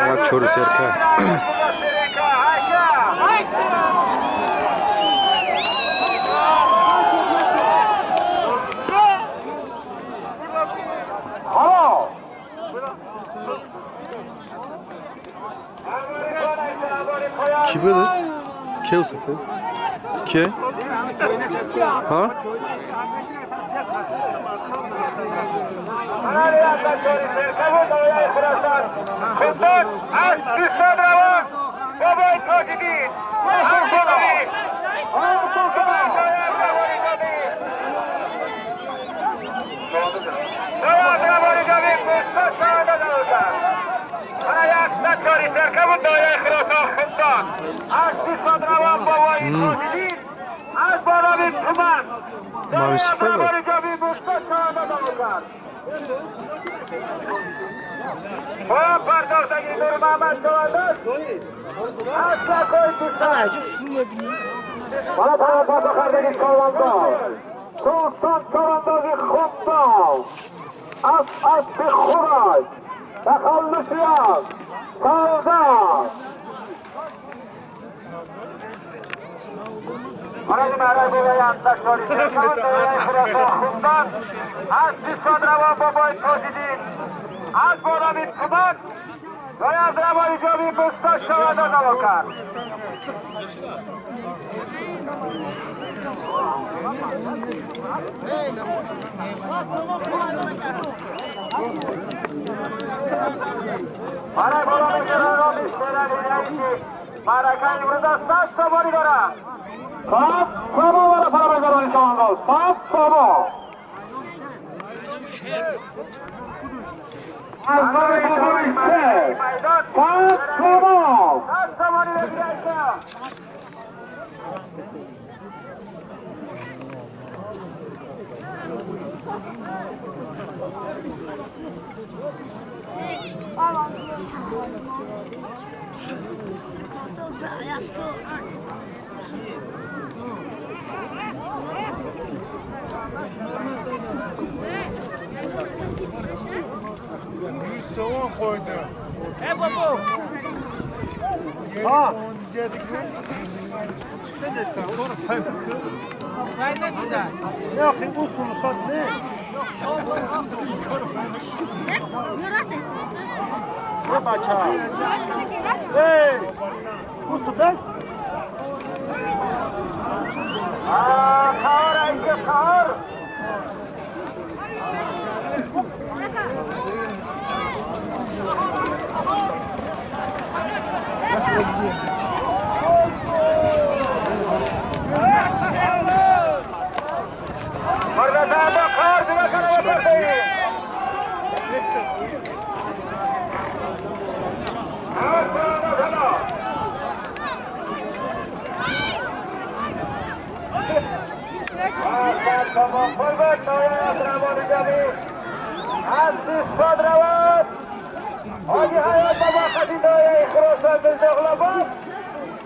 Jak čoru sjerka. Ki böyle? Ke usapı? Ke? Ha? Mavi sıfır mı? Bana tarafta Kardeş Kavandal. Sultan Karandazı Khumbal. As bir Xuray. Takallus yaz. Sağda. Aracı merak olayan taşları çekanın değerli Kurasa Khumbal. Az bir Sadrava Babay Tozidin. Az bana bir Kuman. Doyaz Rabayı Cabi Mustaş Şavada Navakar. Para bola meşhur istenen ileriki. Marakan burada saç sabori gara. Saç sabori var para meşhur insanlar. Saç sabori. Azları sabori ise. Saç sabori. Saç sabori ve ileriki. Soğan koydu. baba. Ha. Ben ne güzel. Ya ki bu sunuşat ne? Ne baca? Hey! Bu su best? Kahır ayıcı kahır. Orada sağda kahır bir bakalım oradayım. Tamam, forward, Noya Asramoni Jabi. Aziz Sadrawat. Hagi hayat baba khadi Noya Ikhrosan Bizdoglabad.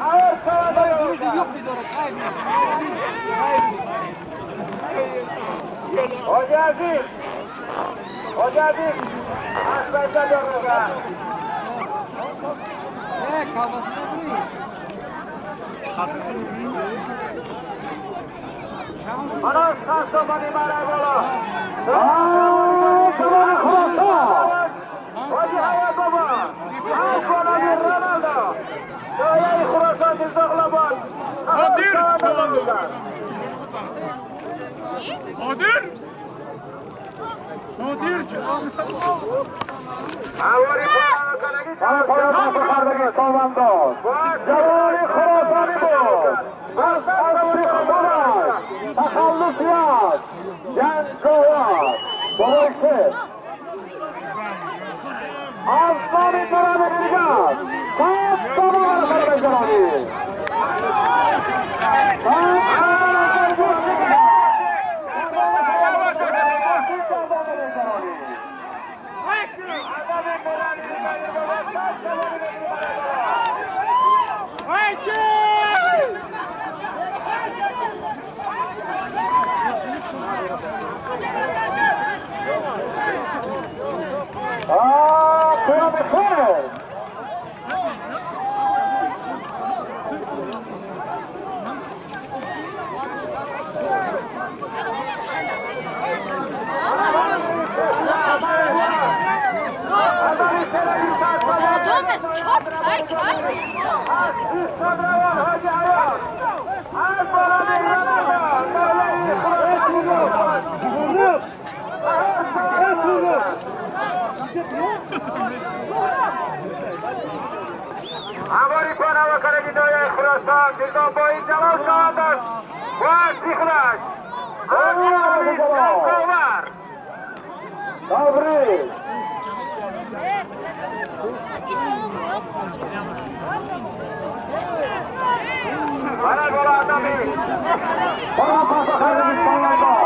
Ağır sağda yolda. Hagi Aziz. Hagi Aziz. Asbayda yolda. Kalmasına buyur. Anas Kastamoni Marabola. Kastamoni Khorasan. Hagi hayat baba. Kastamoni Ronaldo. Noya Ikhrosan Bizdoglabad. Kadir. Kadir. Avori Khorasanagi Khardagi Salmando. Javoni Khorasani bu. Avori Khoras. Takallus yaz. Jankovar. Boyse. Asmani Karabirgaz. Kastamoni Karabirgaz. هماری کنه و کنگی دایه خراسان دیگه با این جلال شما داشت باید سیخلش آنجامی جنگاور تبریک برای بالا آدمی برای پاسا خیلی سالاندا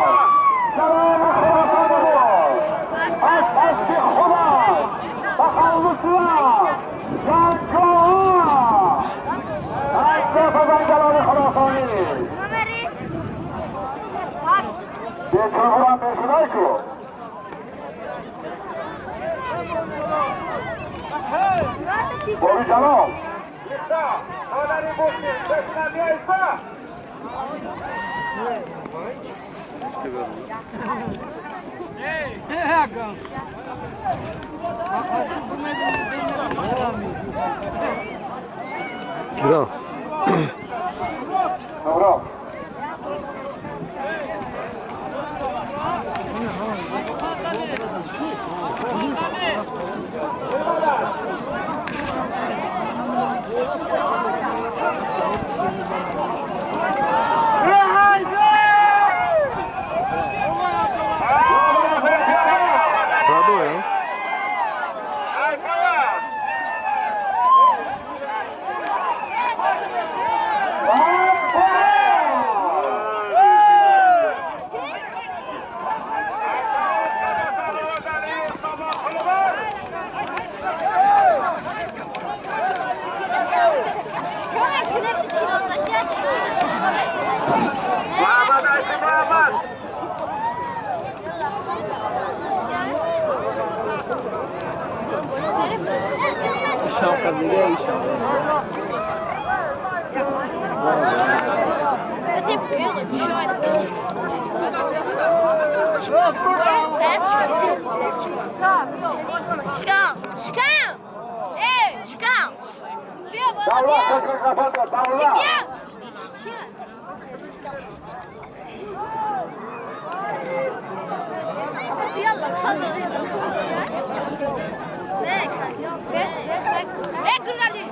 جلال خراسان بود از حسک خدا تخلصیان جنگاور از جلال خراسانی یه چهار هم بشنای شو بابی جلال ایسا مادری بوکی بشنم یا ایسا Kira. Dobro. Raduje. Muhammad Ayşe Muhammad. İnşallah diye inşallah. Allah tekrar kapattı. Allah. يلا تفضل ليك هيك قلنا لي